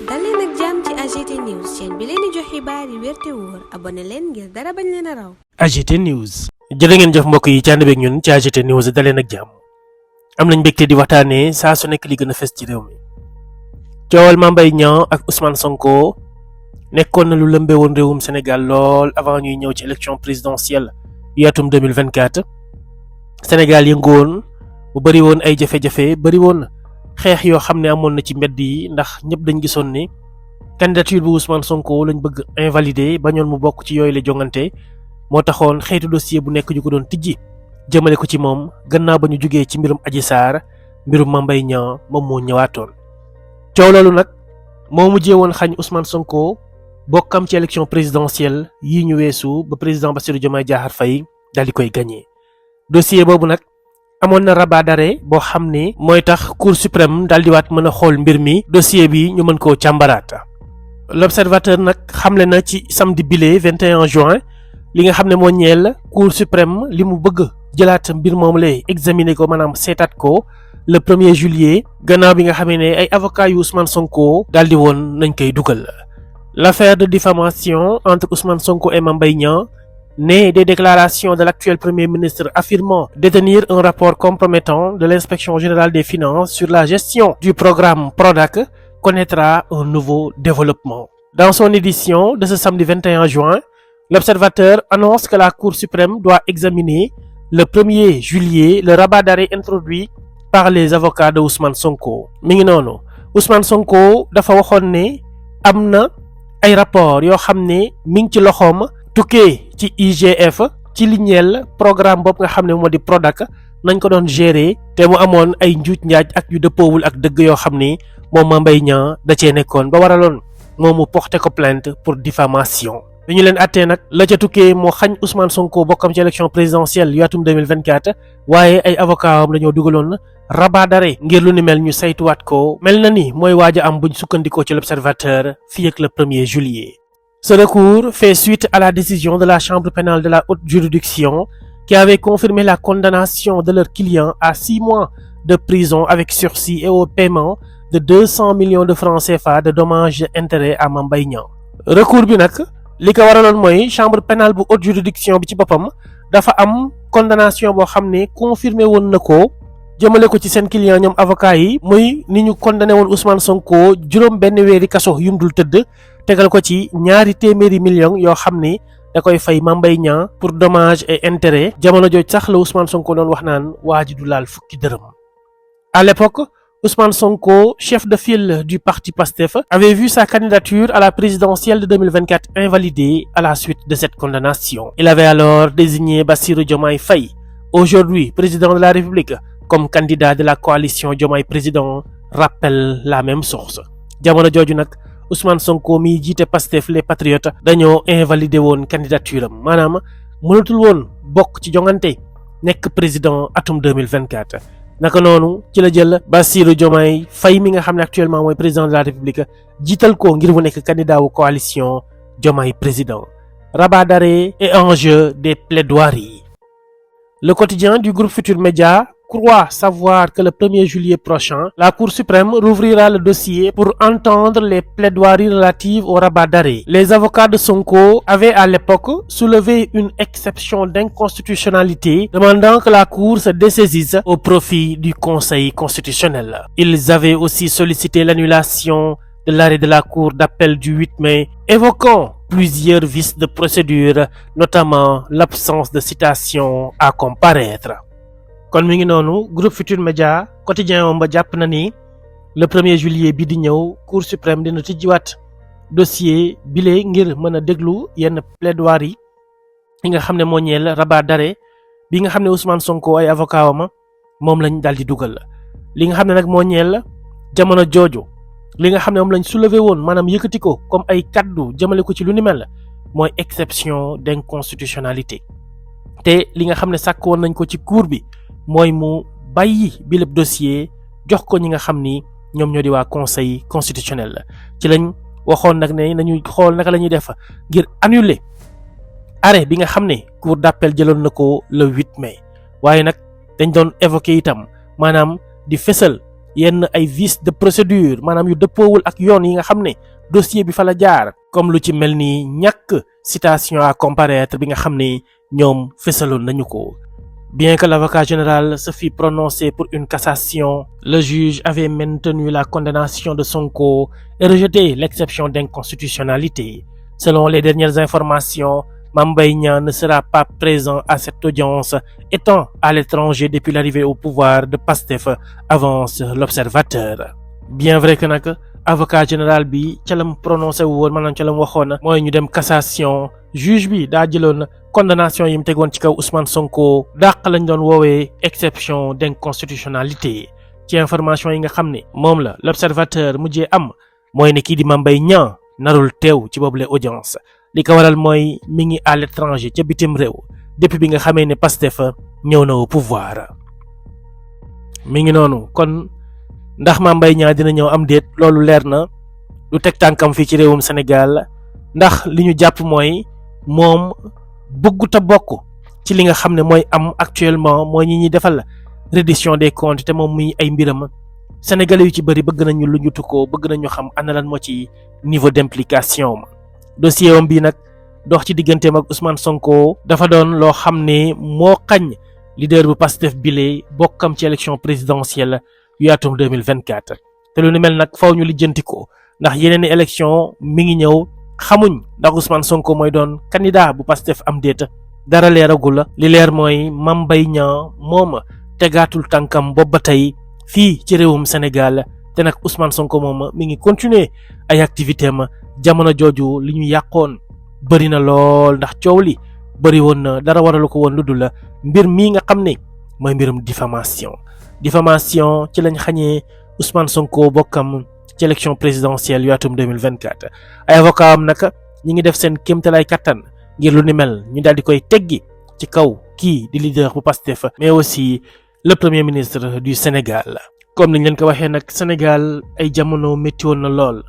dal leen ak jàmm ci AGT News chaîne bi leen di jox xibaar yi wér te wóor abonné leen ngir dara bañ leen a raw. AGT News. jërë ngeen jëf mbokk yi ci ànd beeg ñun ci AGT News dal leen ak jàmm am nañ mbégte di waxtaanee saa su nekk li gën a fës ci réew mi. coowal Mame Mbaye Niang ak Ousmane Sonko nekkoon na lu lëmbee woon réewum Sénégal lool avant ñuy ñëw ci élection présidentielle yu atum 2024. Sénégal yëngu woon bu bëri woon ay jafe-jafe bëri woon xeex yoo xam ne amoon na ci mbedd yi ndax ñëpp dañ gisoon ne candidature bu Ousmane Sonko lañ bëgg invalider bañoon mu bokk ci yooyu la jongante moo taxoon xeetu dossier bu nekk ñu ko doon tijji jëmale ko ci moom gannaaw ba ñu jugee ci mbirum Adji Sarr mbirum Mame Mbaye Niang moom moo ñëwaatoon. coow loolu nag moo mujjee woon xañ Ousmane Sonko bokkam ci élection présidentielle yii ñu weesu ba président Bassirou Diomaye Diakhar Faye daal di koy gagné. dossier boobu nag amoon na rabat d'arrêt boo xam ne mooy tax cour suprême daal di waat mën a xool mbir mi dossier bi ñu mën koo càmbaraat. l'observateur nag xamle na ci samedi bile 21 juin li nga xam ne moo ñeel cour suprême li mu bëgg jëlaat mbir moom lay examiner ko maanaam seetaat ko le 1er juillet gannaaw bi nga xamee ne ay avocats yu Ousmane Sonko daal di woon nañ koy dugal. l'affaire de diffamation entre Ousmane Sonko et Mame Mbaye Niang née des déclarations de l'actuel Premier ministre affirmant détenir un rapport compromettant de l'Inspection générale des finances sur la gestion du programme Prodac connaîtra un nouveau développement. Dans son édition de ce samedi 21 juin, l'Observateur annonce que la Cour suprême doit examiner le 1er juillet le rabat d'arrêt introduit par les avocats de Ousmane Sonko. mi ngi noonu Ousmane Sonko dafa waxoon ne am na ay rapport yoo xam ne mi ngi ci loxoom tukkee ci IGF ci li ñeel programme boobu nga xam ne moo di Prodac nañ ko doon gérer te mu amoon ay njuuj njaaj ak yu dëppoowul ak dëgg yoo xam ne moom Mame Mbaye Niang da cee nekkoon ba waraloon moom mu porté ko plainte pour diffamation. bi ñu leen attee nag la ca tukkee moo xañ Ousmane Sonko bokkam ci élection présidentielle yu atum 2024 waaye ay avocat am dañoo dugaloon rabat d'arrêt ngir lu ni mel ñu saytuwaat ko mel na ni mooy waaj a am buñ sukkandikoo ci l'Observateur fii ak le 1er juillet. Ce recours fait suite à la décision de la Chambre pénale de la haute juridiction qui avait confirmé la condamnation de leur client à 6 mois de prison avec sursis et au paiement de 200 millions de francs CFA de dommages et intérêts à Mame Mbaye Niang. recours bi nag li ko waraloon mooy chambre pénale bu haute juridiction bi ci boppam dafa am condamnation boo xam ne confirmé woon na ko jëmale ko ci seen client ñoom avocat yi muy ni ñu condamné woon Ousmane Sonko juróom benn weeri kaso yum dul tëdd tegal ko ci 200 millions yoo xam ne da koy fay Mame Mbaye Niang pour dommages et intérêts jamono jooj sax la Ousmane Sonko doon wax naan waa ji du laal fukki dërëm. À l'époque, Ousmane Sonko, chef de file du parti PASTEF, avait vu sa candidature à la présidentielle de 2024 invalidée à la suite de cette condamnation. Il avait alors désigné Bassirou Diomaye Faye, aujourd'hui président de la République, comme candidat de la coalition Diomaye Président, rappelle la même source. jamono jooju nag Ousmane Sonko mi jiite PASTEF les patriotes dañoo invalidé woon candidature am maanaam mënatul woon bokk ci jongante nekk président atum 2024. naka noonu ci la jël Bassirou Diomaye Faye mi nga xam ne actuellement mooy président de la République jiital ko ngir mu nekk candidat wu coalition Diomaye président. rabat d'arrêt et enjeu des plaidoiries. Le quotidien du groupe Futurs Médias croit savoir que le 1er juillet prochain, la Cour suprême rouvrira le dossier pour entendre les plaidoiries relatives au rabat d'arrêt. Les avocats de Sonko avaient à l'époque soulevé une exception d'inconstitutionnalité demandant que la Cour se dessaisisse au profit du Conseil constitutionnel. Ils avaient aussi sollicité l'annulation de l'arrêt de la Cour d'appel du 8 mai, évoquant plusieurs vices de procédure, notamment l'absence de citation à comparaître. kon mi ngi noonu groupe Futurs Médias quotidien moom ba jàpp na ni le 1er juillet bi di ñëw Cour suprême dina tijjiwaat dossier bile ngir mën a déglu yenn plaidoirie yi nga xam ne moo ñeel rabat d'arrêt bi nga xam ne Ousmane Sonko ay avocat wama moom lañ daal di dugal. li nga xam ne nag moo ñeel jamono jooju li nga xam ne moom lañ soulevé woon maanaam yëkkati ko comme ay kaddu jëmale ko ci lu ni mel mooy exception d'inconstitutionnalité te li nga xam ne sàkk woon nañ ko ci cour bi mooy mu bàyyi bi lépp dossier jox ko ñi nga xam ni ñoom ñoo di waa conseil constitutionnel ci lañ waxoon nag ne nañu xool naka la ñuy def ngir annuler arrêt bi nga xam ne cour d'appel jëloon na ko le 8 mai waaye nag dañ doon évoquer itam maanaam di fësal yenn ay vices de procédure maanaam yu dëppoowul ak yoon yi nga xam ne dossier bi fa la jaar comme lu ci mel ni ñàkk citation à comparaître bi nga xam ne ñoom fësaloon nañu ko. Bien que l'avocat général se fît prononcé pour une cassation, le juge avait maintenu la condamnation de Sonko et rejeté l'exception d'inconstitutionnalité. Selon les dernières informations, Mame Mbaye Niang ne sera pas présent à cette audience, étant à l'étranger depuis l'arrivée au pouvoir de Pastef, avance l'Observateur. Bien vrai que nag avocat général bi ca lam prononcé wu woon maanaam ca lam waxoon mooy ñu dem cassation, juge bi daa jëloon condamnation yi mu tegoon ci kaw Ousmane Sonko dàq lañ doon woowee exception d'inconstitutionnalité. Ci information yi nga xam ne moom la l'Observateur mujjee am mooy ne kii di Mame Mbaye Niang narul teew ci boobule audience. Li ko waral mooy mi ngi à l'étranger ca bitim réew depuis bi nga xamee ne Pastef ñëw na au pouvoir. Mi ngi noonu kon ndax Mame Mbaye Niang dina ñëw am déet loolu leer na du teg tànkam fii ci réewum Sénégal ndax li ñu jàpp mooy moom bëggut a bokk ci li nga xam ne mooy am actuellement mooy ñi ñuy defal reddition des comptes te moom muy ay mbiram sénégalais yu ci bëri bëgg nañu lu ñu tukkoo bëgg nañu xam ana lan moo ci niveau d'implication. Dossier wam bii nag dox ci digganteem ak Ousmane Sonko dafa doon loo xam ne moo xañ leader bu Pastef bile bokkam ci élection présidentielle yu atum 2024 te lu ni mel nag faw ñu lijjanti ko ndax yeneen i élection mi ngi ñëw xamuñ ndax Ousmane Sonko mooy doon candidat bu Pastef am déet dara leeragul la li leer mooy Mame Mbaye Niang moom tegaatul tànkam boobu ba tey fii ci réewum Sénégal te nag Ousmane Sonko moom mi ngi continuer ay activité am jamono jooju li ñu yàqoon bëri na lool ndax coow li bëri woon na dara waralu ko woon lu dul la mbir mii nga xam ne mooy mbirum diffamation ci lañ xañee Ousmane Sonko bokkam ci élection présidentielle yu atum 2024 ay avocat am nag ñi ngi def seen kéemtalaay kattan ngir lu ni mel ñu daal di koy teggi ci kaw kii di leader bu Pastef mais aussi le premier ministre du Sénégal. Comme niñ leen ko waxee nag Sénégal ay jamono métti woon na lool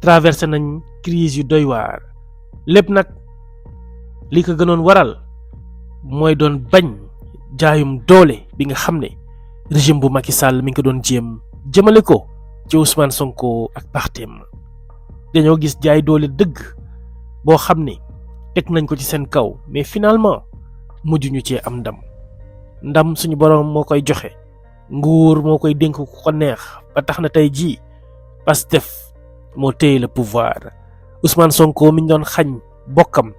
traversé nañ crise yu doy waar lépp nag li ko gënoon waral mooy doon bañ jaayum doole bi nga xam ne régime bu Macky Sall mi ngi ko doon jéem jëmale ko ci Ousmane Sonko ak partem dañoo gis jaay doole dëgg boo xam ne teg nañ ko ci seen kaw mais finalement mujj ñu cee am ndam suñu boroom moo koy joxe nguur moo koy dénk ku ko neex ba tax na tey jii Pastef moo téye le pouvoir Ousmane Sonko mi ñu doon xañ bokkam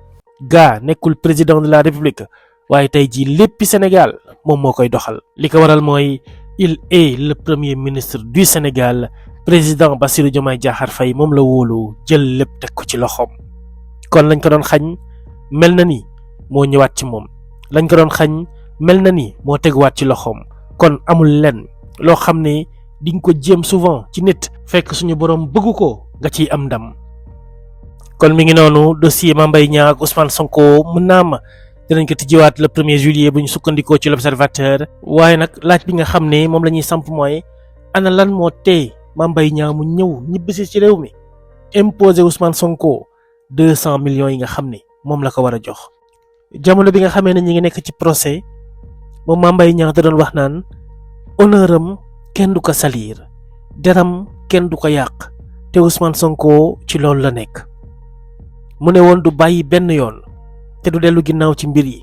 gaa nekkul président de la République waaye tey jii léppi Sénégal moom moo koy doxal li ko waral mooy il est le premier ministre du Sénégal président Bassirou Diomaye Diakhar Faye moom la wóolu jël lépp teg ko ci loxoom kon lañ ko doon xañ mel na ni moo ñëwaat ci moom lañ ko doon xañ mel na ni moo teguwaat ci loxoom kon amul lenn loo xam ne di nga ko jéem souvent ci nit fekk suñu borom bëggu ko nga ciy am ndam. kon mi ngi noonu dossier Mame Mbaye Niang ak Ousmane Sonko mën naa ma dinañ ko tijjiwaat le 1er juillet bu ñu sukkandikoo ci l'Observateur waaye nag laaj bi nga xam ne moom la ñuy samp mooy ana lan moo tee Mame Mbaye Niang mu ñëw ñibbisi ci réew mi imposer Ousmane Sonko 200 millions yi nga xam ne moom la ko war a jox. jamono bi nga xamee ne ñi ngi nekk ci procès moom Mame Mbaye Niang da doon wax naan honneur am kenn du ko salir deram kenn du ko yàq te Ousmane Sonko ci loolu la nekk mu ne woon du bàyyi benn yoon te du dellu ginnaaw ci mbir yi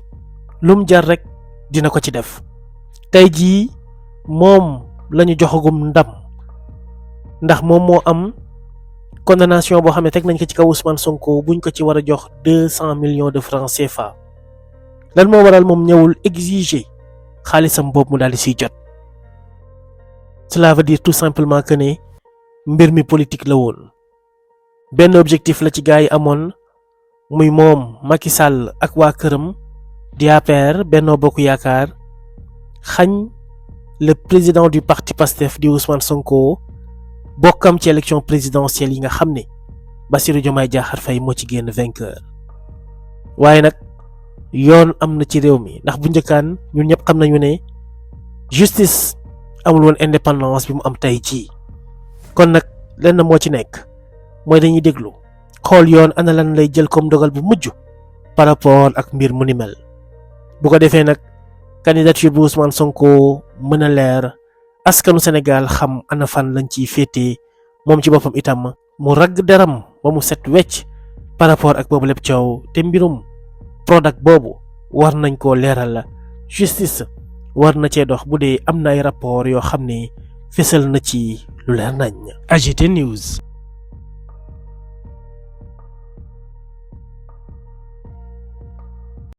lum jar rek dina ko ci def tey jii moom lañu joxagum ndam ndax moom moo am condamnation boo xam ne teg nañ ko ci kaw Ousmane Sonko buñ ko ci war a jox 200 millions de francs CFA lan moo waral moom ñëwul exiger xaalisam boobu mu daal di siy jot. Cela veut dire tout simplement que ne mbir mi politique la woon benn objectif la ci gars yi amoon muy moom Macky Sall ak waa këram di APR Benno Bokk Yaakaar xañ le président du parti Pastef di Ousmane Sonko bokkam ci élection présidentielle yi nga xam ne Bassirou Diomaye Diakhar Faye moo ci génn vainqueur waaye nag yoon am na ci réew mi ndax bu njëkkaan ñun ñëpp xam nañu ne justice amul woon indépendance bi mu am tey jii kon nag lenn moo ci nekk mooy dañuy déglu xool yoon ana lan lay jël comme dogal bu mujj par rapport ak mbir mu ni mel bu ko defee nag candidature bu Ousmane Sonko mën a leer askanu Sénégal xam ana fan lañ ciy féetee moom ci boppam itam mu ragg deram ba mu set wecc par rapport ak boobu lépp coow te mbirum Prodac boobu war nañ koo leeral la justice war na cee dox bu dee am na ay rapport yoo xam ne fésal na ci lu leer nañ. AGT News.